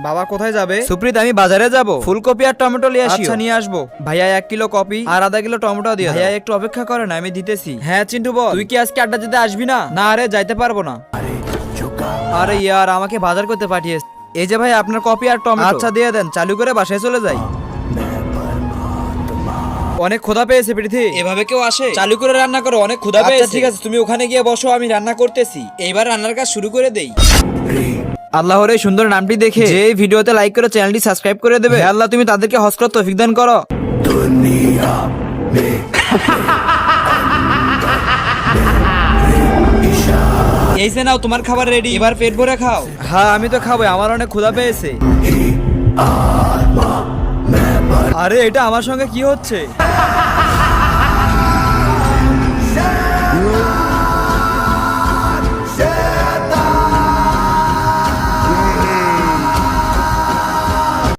বাবা কোথায় যাবে? সুপ্রিত, আমি বাজারে যাব, ফুলকপি আর টমেটো নিয়ে আসি। আচ্ছা নিয়ে আসবো। ভাইয়া 1 কিলো কপি আর আধা কিলো টমেটো দিয়ে দাও। ভাইয়া একটু অপেক্ষা করেন, আমি দিতেছি। হ্যাঁ চিন্টু বল, তুই কি আজকে আড্ডা দিতে আসবি না? না আরে যাইতে পারবো না। আরে ইয়ার, আমাকে বাজার করতে পাঠিয়েছে। এই যে ভাই আপনার কপি আর টমেটো। আচ্ছা দিয়ে দেন, চালু করে বাসায় চলে যাই। অনেক ক্ষুধা পেয়েছে পৃথি। এভাবে কেউ আসে? চালু করে রান্না করো, অনেক ক্ষুধা পেয়েছে। ঠিক আছে, তুমি ওখানে গিয়ে বসো, আমি রান্না করতেছি। এইবার রান্নার কাজ শুরু করে দেই। আল্লাহর এই সুন্দর নামটি দেখে যে এই ভিডিওতে লাইক করে চ্যানেলটি সাবস্ক্রাইব করে দেবে, হে আল্লাহ তুমি তাদেরকে হজ করার তৌফিক দান করো। এই যে নাও, তোমার খাবার রেডি, এবার পেট ভরে খাও। হ্যাঁ আমি তো খাবো, আমার অনেক ক্ষুধা পেয়েছে। আরে এটা আমার সঙ্গে কি হচ্ছে?